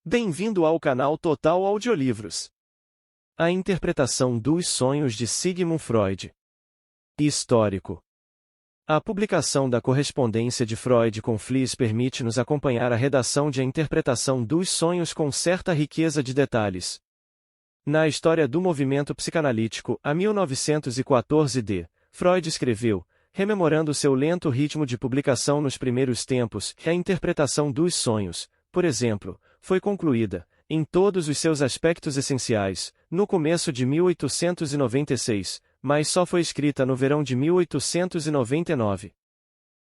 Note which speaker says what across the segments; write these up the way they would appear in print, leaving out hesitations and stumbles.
Speaker 1: Bem-vindo ao canal Total Audiolivros. A interpretação dos sonhos de Sigmund Freud. Histórico. A publicação da correspondência de Freud com Fliess permite-nos acompanhar a redação de A Interpretação dos Sonhos com certa riqueza de detalhes. Na História do Movimento Psicanalítico, a 1914 Freud escreveu, rememorando seu lento ritmo de publicação nos primeiros tempos, que a interpretação dos sonhos, por exemplo, foi concluída, em todos os seus aspectos essenciais, no começo de 1896, mas só foi escrita no verão de 1899.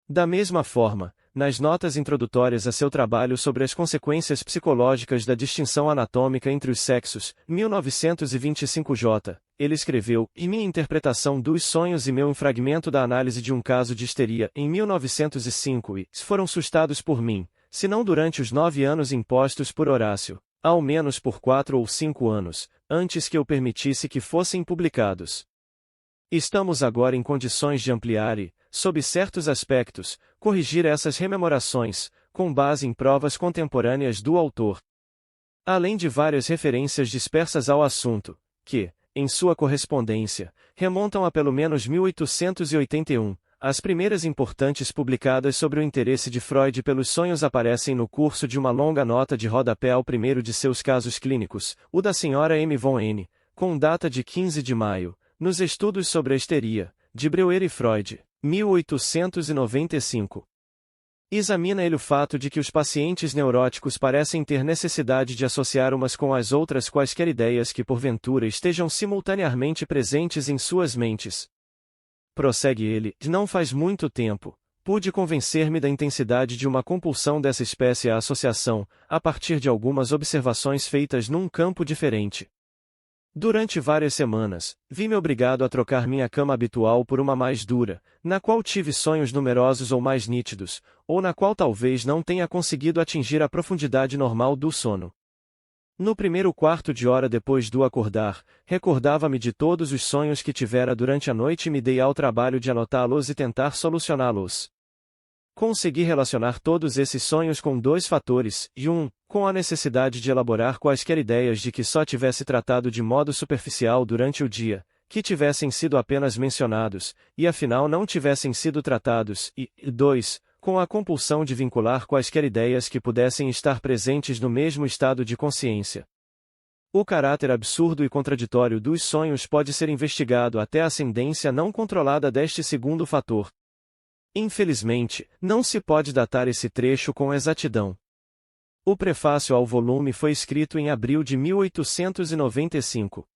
Speaker 1: Da mesma forma, nas notas introdutórias a seu trabalho sobre as consequências psicológicas da distinção anatômica entre os sexos, 1925 ele escreveu, e minha interpretação dos sonhos e meu fragmento da análise de um caso de histeria, em 1905 foram sustados por mim, se não durante os 9 anos impostos por Horácio, ao menos por 4 ou 5 anos, antes que eu permitisse que fossem publicados. Estamos agora em condições de ampliar e, sob certos aspectos, corrigir essas rememorações, com base em provas contemporâneas do autor. Além de várias referências dispersas ao assunto, que, em sua correspondência, remontam a pelo menos 1881, as primeiras importantes publicadas sobre o interesse de Freud pelos sonhos aparecem no curso de uma longa nota de rodapé ao primeiro de seus casos clínicos, o da Sra. M. von N., com data de 15 de maio, nos Estudos sobre a Histeria, de Breuer e Freud, 1895. Examina ele o fato de que os pacientes neuróticos parecem ter necessidade de associar umas com as outras quaisquer ideias que porventura estejam simultaneamente presentes em suas mentes. Prossegue ele, não faz muito tempo, pude convencer-me da intensidade de uma compulsão dessa espécie à associação, a partir de algumas observações feitas num campo diferente. Durante várias semanas, vi-me obrigado a trocar minha cama habitual por uma mais dura, na qual tive sonhos numerosos ou mais nítidos, ou na qual talvez não tenha conseguido atingir a profundidade normal do sono. No primeiro quarto de hora depois do acordar, recordava-me de todos os sonhos que tivera durante a noite e me dei ao trabalho de anotá-los e tentar solucioná-los. Consegui relacionar todos esses sonhos com 2 fatores, e com a necessidade de elaborar quaisquer ideias de que só tivesse tratado de modo superficial durante o dia, que tivessem sido apenas mencionados, e afinal não tivessem sido tratados, e 2, com a compulsão de vincular quaisquer ideias que pudessem estar presentes no mesmo estado de consciência. O caráter absurdo e contraditório dos sonhos pode ser investigado até a ascendência não controlada deste segundo fator. Infelizmente, não se pode datar esse trecho com exatidão. O prefácio ao volume foi escrito em abril de 1895.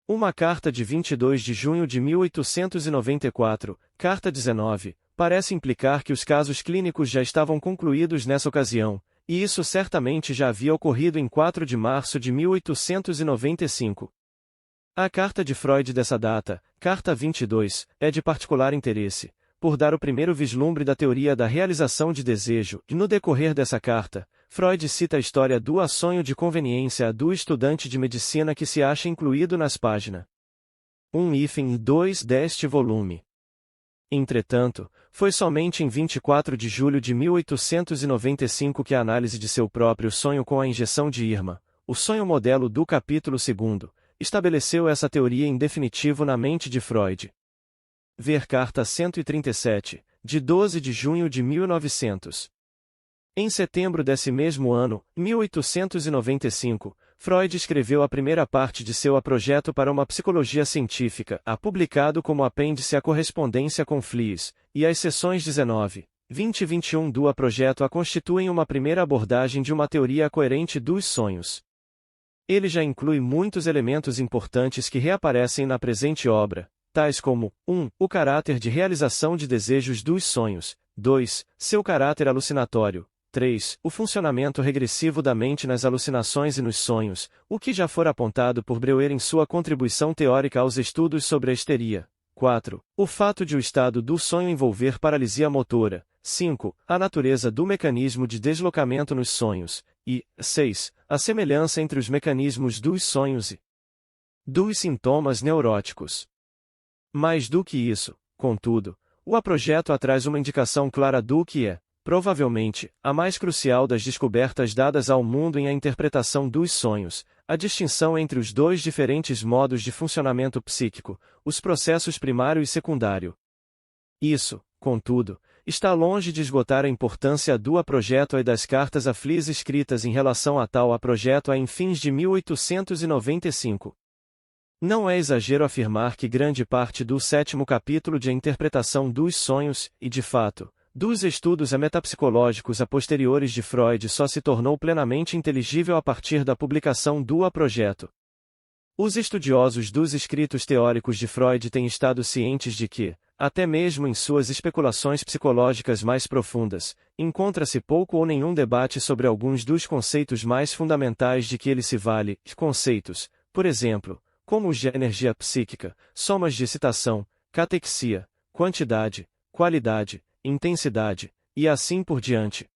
Speaker 1: Uma carta de 22 de junho de 1894, carta 19, parece implicar que os casos clínicos já estavam concluídos nessa ocasião, e isso certamente já havia ocorrido em 4 de março de 1895. A carta de Freud dessa data, carta 22, é de particular interesse, por dar o primeiro vislumbre da teoria da realização de desejo, e no decorrer dessa carta, Freud cita a história do sonho de conveniência do estudante de medicina que se acha incluído nas páginas 1-2 deste volume. Entretanto, foi somente em 24 de julho de 1895 que a análise de seu próprio sonho com a injeção de Irma, o sonho modelo do capítulo 2º, estabeleceu essa teoria em definitivo na mente de Freud. Ver carta 137, de 12 de junho de 1900. Em setembro desse mesmo ano, 1895, Freud escreveu a primeira parte de seu A Projeto para uma Psicologia Científica, publicado como apêndice à correspondência com Fliess, e as seções 19, 20 e 21 do A Projeto constituem uma primeira abordagem de uma teoria coerente dos sonhos. Ele já inclui muitos elementos importantes que reaparecem na presente obra, tais como, 1. O caráter de realização de desejos dos sonhos, 2. Seu caráter alucinatório, 3. O funcionamento regressivo da mente nas alucinações e nos sonhos, o que já for apontado por Breuer em sua contribuição teórica aos estudos sobre a histeria, 4. O fato de o estado do sonho envolver paralisia motora, 5. A natureza do mecanismo de deslocamento nos sonhos, e 6. A semelhança entre os mecanismos dos sonhos e dos sintomas neuróticos. Mais do que isso, contudo, o A Projeto traz uma indicação clara do que é, provavelmente, a mais crucial das descobertas dadas ao mundo em a interpretação dos sonhos, a distinção entre os dois diferentes modos de funcionamento psíquico, os processos primário e secundário. Isso, contudo, está longe de esgotar a importância do A Projeto e das cartas a Flies escritas em relação a tal A Projeto em fins de 1895. Não é exagero afirmar que grande parte do 7º capítulo de A Interpretação dos Sonhos, e de fato, dos estudos metapsicológicos a posteriores de Freud só se tornou plenamente inteligível a partir da publicação do A Projeto. Os estudiosos dos escritos teóricos de Freud têm estado cientes de que, até mesmo em suas especulações psicológicas mais profundas, encontra-se pouco ou nenhum debate sobre alguns dos conceitos mais fundamentais de que ele se vale, conceitos, por exemplo, como os de energia psíquica, somas de excitação, catexia, quantidade, qualidade, intensidade, e assim por diante.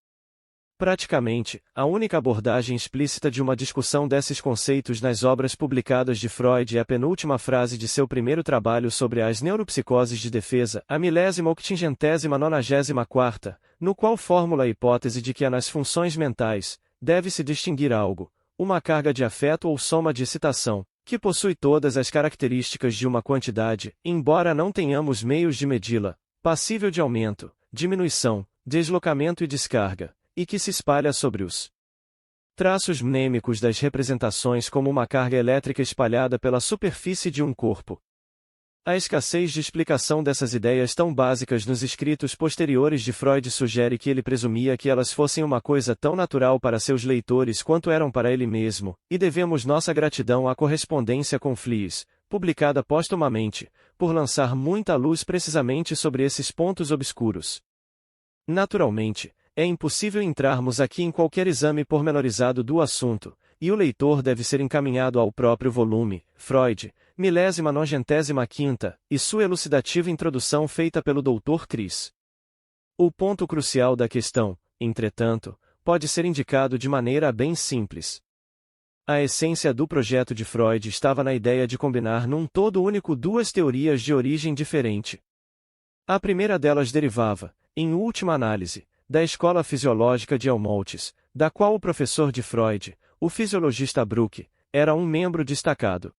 Speaker 1: Praticamente, a única abordagem explícita de uma discussão desses conceitos nas obras publicadas de Freud é a penúltima frase de seu primeiro trabalho sobre as neuropsicoses de defesa, a 1089ª, no qual formula a hipótese de que nas funções mentais, deve-se distinguir algo, uma carga de afeto ou soma de excitação, que possui todas as características de uma quantidade, embora não tenhamos meios de medi-la, passível de aumento, diminuição, deslocamento e descarga, e que se espalha sobre os traços mnêmicos das representações como uma carga elétrica espalhada pela superfície de um corpo. A escassez de explicação dessas ideias tão básicas nos escritos posteriores de Freud sugere que ele presumia que elas fossem uma coisa tão natural para seus leitores quanto eram para ele mesmo, e devemos nossa gratidão à correspondência com Flies, publicada póstumamente, por lançar muita luz precisamente sobre esses pontos obscuros. Naturalmente, é impossível entrarmos aqui em qualquer exame pormenorizado do assunto, e o leitor deve ser encaminhado ao próprio volume, Freud, 1095ª, e sua elucidativa introdução feita pelo Dr. Chris. O ponto crucial da questão, entretanto, pode ser indicado de maneira bem simples. A essência do projeto de Freud estava na ideia de combinar num todo único duas teorias de origem diferente. A primeira delas derivava, em última análise, da escola fisiológica de Helmholtz, da qual o professor de Freud, o fisiologista Bruck, era um membro destacado.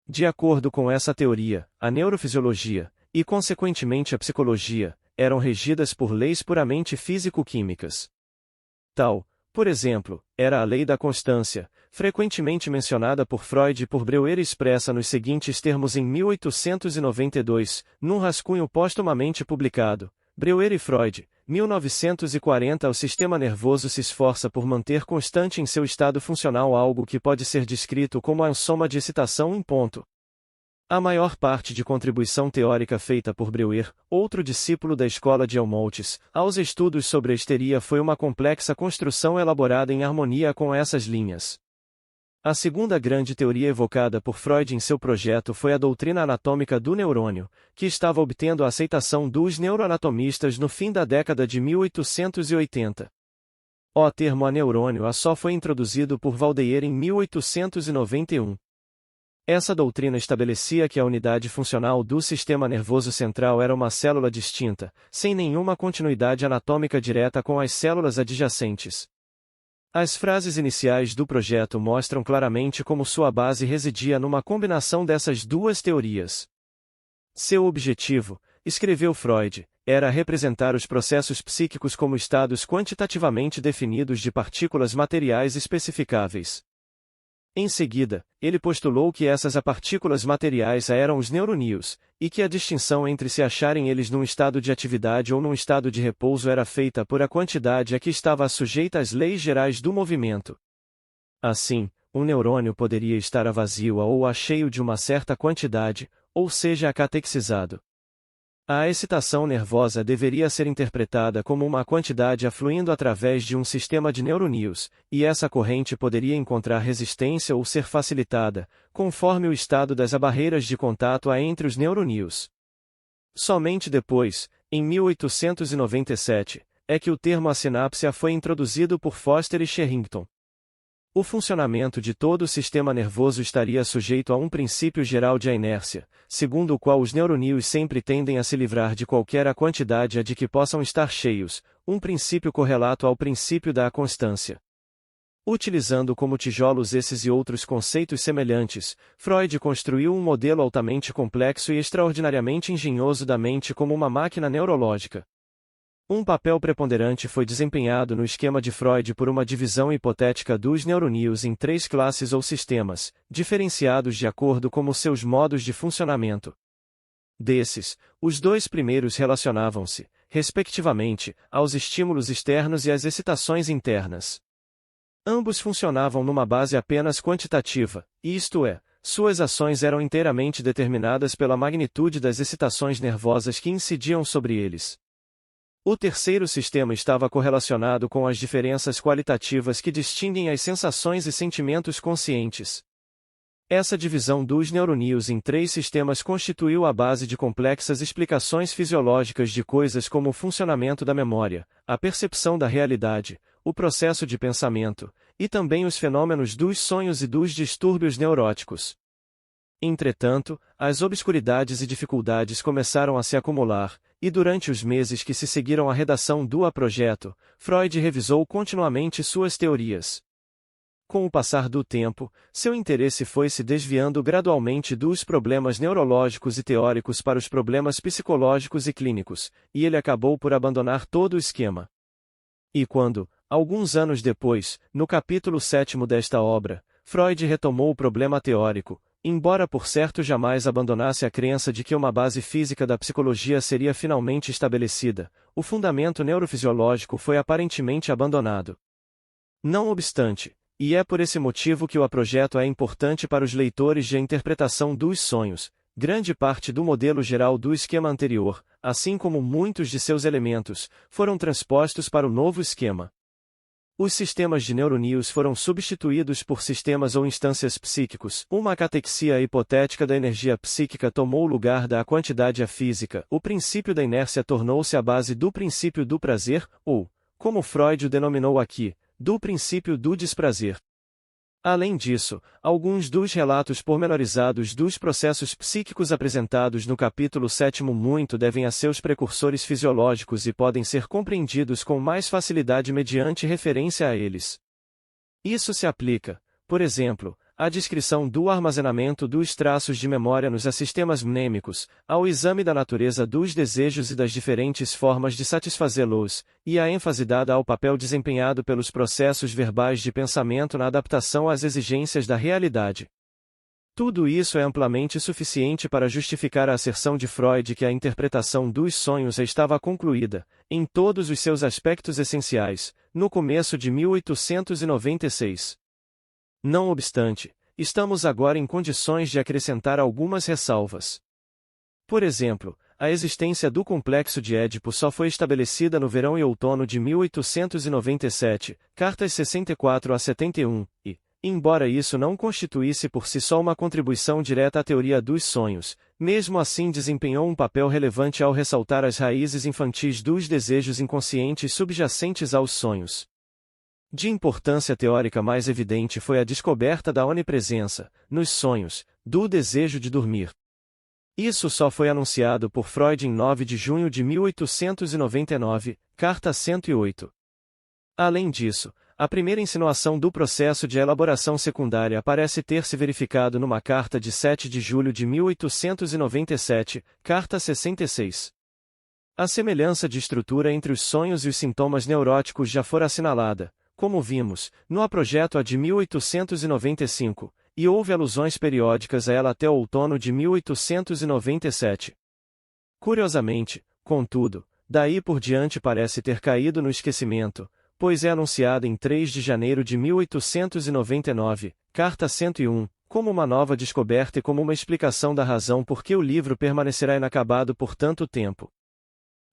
Speaker 1: De acordo com essa teoria, a neurofisiologia, e consequentemente a psicologia, eram regidas por leis puramente físico-químicas. Tal, por exemplo, era a lei da constância, frequentemente mencionada por Freud e por Breuer e expressa nos seguintes termos em 1892, num rascunho póstumamente publicado. Breuer e Freud, 1940. O sistema nervoso se esforça por manter constante em seu estado funcional algo que pode ser descrito como a soma de excitação em ponto. A maior parte de contribuição teórica feita por Breuer, outro discípulo da escola de Helmholtz, aos estudos sobre a histeria foi uma complexa construção elaborada em harmonia com essas linhas. A segunda grande teoria evocada por Freud em seu projeto foi a doutrina anatômica do neurônio, que estava obtendo a aceitação dos neuroanatomistas no fim da década de 1880. O termo aneurônio só foi introduzido por Valdeir em 1891. Essa doutrina estabelecia que a unidade funcional do sistema nervoso central era uma célula distinta, sem nenhuma continuidade anatômica direta com as células adjacentes. As frases iniciais do projeto mostram claramente como sua base residia numa combinação dessas duas teorias. Seu objetivo, escreveu Freud, era representar os processos psíquicos como estados quantitativamente definidos de partículas materiais especificáveis. Em seguida, ele postulou que essas partículas materiais eram os neuroníons, e que a distinção entre se acharem eles num estado de atividade ou num estado de repouso era feita por a quantidade a que estava sujeita às leis gerais do movimento. Assim, um neurônio poderia estar a vazio ou a cheio de uma certa quantidade, ou seja catexizado. A excitação nervosa deveria ser interpretada como uma quantidade afluindo através de um sistema de neuroníons, e essa corrente poderia encontrar resistência ou ser facilitada, conforme o estado das barreiras de contato entre os neuroníons. Somente depois, em 1897, é que o termo a sinapse foi introduzido por Foster e Sherrington. O funcionamento de todo o sistema nervoso estaria sujeito a um princípio geral de inércia, segundo o qual os neuroníons sempre tendem a se livrar de qualquer a quantidade a de que possam estar cheios, um princípio correlato ao princípio da constância. Utilizando como tijolos esses e outros conceitos semelhantes, Freud construiu um modelo altamente complexo e extraordinariamente engenhoso da mente como uma máquina neurológica. Um papel preponderante foi desempenhado no esquema de Freud por uma divisão hipotética dos neuroníons em 3 classes ou sistemas, diferenciados de acordo com seus modos de funcionamento. Desses, os 2 primeiros relacionavam-se, respectivamente, aos estímulos externos e às excitações internas. Ambos funcionavam numa base apenas quantitativa, isto é, suas ações eram inteiramente determinadas pela magnitude das excitações nervosas que incidiam sobre eles. O terceiro sistema estava correlacionado com as diferenças qualitativas que distinguem as sensações e sentimentos conscientes. Essa divisão dos neuroníons em 3 sistemas constituiu a base de complexas explicações fisiológicas de coisas como o funcionamento da memória, a percepção da realidade, o processo de pensamento, e também os fenômenos dos sonhos e dos distúrbios neuróticos. Entretanto, as obscuridades e dificuldades começaram a se acumular, e durante os meses que se seguiram à redação do projeto, Freud revisou continuamente suas teorias. Com o passar do tempo, seu interesse foi se desviando gradualmente dos problemas neurológicos e teóricos para os problemas psicológicos e clínicos, e ele acabou por abandonar todo o esquema. E quando, alguns anos depois, no capítulo 7º desta obra, Freud retomou o problema teórico, embora por certo jamais abandonasse a crença de que uma base física da psicologia seria finalmente estabelecida, o fundamento neurofisiológico foi aparentemente abandonado. Não obstante, e é por esse motivo que o projeto é importante para os leitores de A Interpretação dos Sonhos, grande parte do modelo geral do esquema anterior, assim como muitos de seus elementos, foram transpostos para o novo esquema. Os sistemas de neuroníons foram substituídos por sistemas ou instâncias psíquicos. Uma catexia hipotética da energia psíquica tomou o lugar da quantidade física. O princípio da inércia tornou-se a base do princípio do prazer, ou, como Freud o denominou aqui, do princípio do desprazer. Além disso, alguns dos relatos pormenorizados dos processos psíquicos apresentados no capítulo 7º muito devem a seus precursores fisiológicos e podem ser compreendidos com mais facilidade mediante referência a eles. Isso se aplica, por exemplo, à descrição do armazenamento dos traços de memória nos sistemas mnêmicos, ao exame da natureza dos desejos e das diferentes formas de satisfazê-los, e à ênfase dada ao papel desempenhado pelos processos verbais de pensamento na adaptação às exigências da realidade. Tudo isso é amplamente suficiente para justificar a asserção de Freud que a interpretação dos sonhos estava concluída, em todos os seus aspectos essenciais, no começo de 1896. Não obstante, estamos agora em condições de acrescentar algumas ressalvas. Por exemplo, a existência do complexo de Édipo só foi estabelecida no verão e outono de 1897, cartas 64 a 71, e, embora isso não constituísse por si só uma contribuição direta à teoria dos sonhos, mesmo assim desempenhou um papel relevante ao ressaltar as raízes infantis dos desejos inconscientes subjacentes aos sonhos. De importância teórica mais evidente foi a descoberta da onipresença, nos sonhos, do desejo de dormir. Isso só foi anunciado por Freud em 9 de junho de 1899, carta 108. Além disso, a primeira insinuação do processo de elaboração secundária parece ter se verificado numa carta de 7 de julho de 1897, carta 66. A semelhança de estrutura entre os sonhos e os sintomas neuróticos já fora assinalada, como vimos, no projeto de 1895, e houve alusões periódicas a ela até o outono de 1897. Curiosamente, contudo, daí por diante parece ter caído no esquecimento, pois é anunciada em 3 de janeiro de 1899, carta 101, como uma nova descoberta e como uma explicação da razão por que o livro permanecerá inacabado por tanto tempo.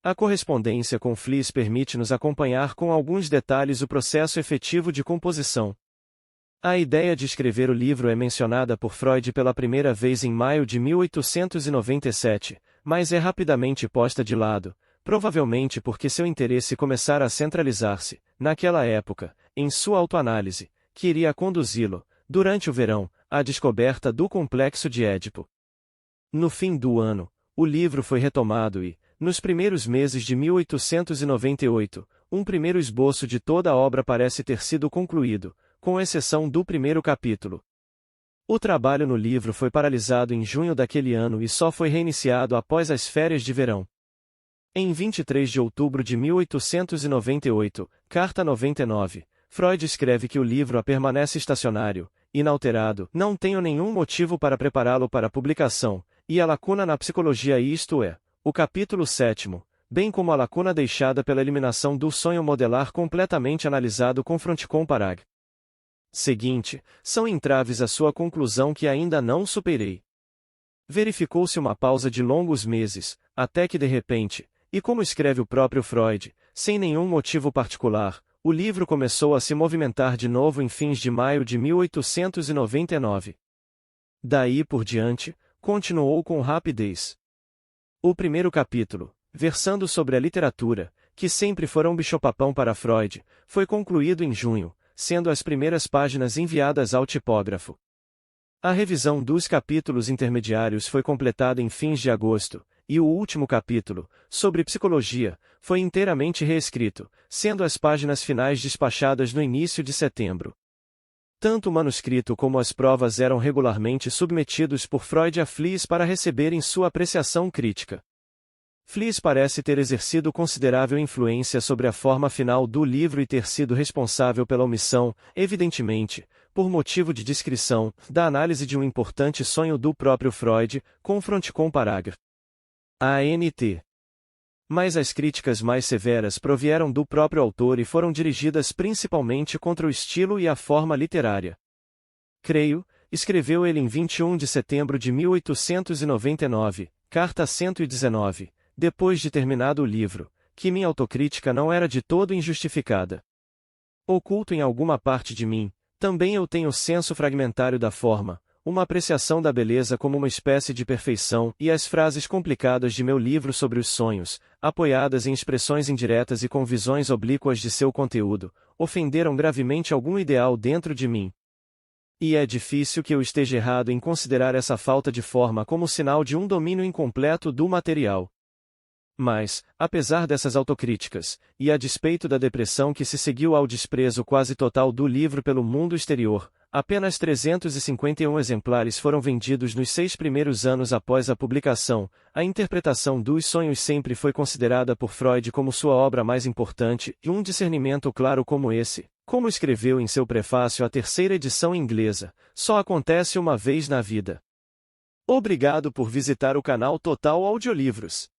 Speaker 1: A correspondência com Fliess permite-nos acompanhar com alguns detalhes o processo efetivo de composição. A ideia de escrever o livro é mencionada por Freud pela primeira vez em maio de 1897, mas é rapidamente posta de lado, provavelmente porque seu interesse começara a centralizar-se, naquela época, em sua autoanálise, que iria conduzi-lo, durante o verão, à descoberta do complexo de Édipo. No fim do ano, o livro foi retomado e, nos primeiros meses de 1898, um primeiro esboço de toda a obra parece ter sido concluído, com exceção do primeiro capítulo. O trabalho no livro foi paralisado em junho daquele ano e só foi reiniciado após as férias de verão. Em 23 de outubro de 1898, carta 99, Freud escreve que o livro permanece estacionário, inalterado, não tenho nenhum motivo para prepará-lo para publicação, e a lacuna na psicologia isto é, o capítulo 7º, bem como a lacuna deixada pela eliminação do sonho modelar completamente analisado com fronticon parag. Seguinte, são entraves a sua conclusão que ainda não superei. Verificou-se uma pausa de longos meses, até que de repente, e como escreve o próprio Freud, sem nenhum motivo particular, o livro começou a se movimentar de novo em fins de maio de 1899. Daí por diante, continuou com rapidez. O primeiro capítulo, versando sobre a literatura, que sempre fora um bicho-papão para Freud, foi concluído em junho, sendo as primeiras páginas enviadas ao tipógrafo. A revisão dos capítulos intermediários foi completada em fins de agosto, e o último capítulo, sobre psicologia, foi inteiramente reescrito, sendo as páginas finais despachadas no início de setembro. Tanto o manuscrito como as provas eram regularmente submetidos por Freud a Fliess para receberem sua apreciação crítica. Fliess parece ter exercido considerável influência sobre a forma final do livro e ter sido responsável pela omissão, evidentemente, por motivo de descrição, da análise de um importante sonho do próprio Freud, com fronticon parag. ANT. Mas as críticas mais severas provieram do próprio autor e foram dirigidas principalmente contra o estilo e a forma literária. Creio, escreveu ele em 21 de setembro de 1899, carta 119, depois de terminado o livro, que minha autocrítica não era de todo injustificada. Oculto em alguma parte de mim, também eu tenho senso fragmentário da forma, uma apreciação da beleza como uma espécie de perfeição e as frases complicadas de meu livro sobre os sonhos, apoiadas em expressões indiretas e com visões oblíquas de seu conteúdo, ofenderam gravemente algum ideal dentro de mim. E é difícil que eu esteja errado em considerar essa falta de forma como sinal de um domínio incompleto do material. Mas, apesar dessas autocríticas, e a despeito da depressão que se seguiu ao desprezo quase total do livro pelo mundo exterior, apenas 351 exemplares foram vendidos nos 6 primeiros anos após a publicação. A interpretação dos sonhos sempre foi considerada por Freud como sua obra mais importante, e um discernimento claro como esse, como escreveu em seu prefácio à terceira edição inglesa, só acontece uma vez na vida. Obrigado por visitar o canal Total Audiolivros.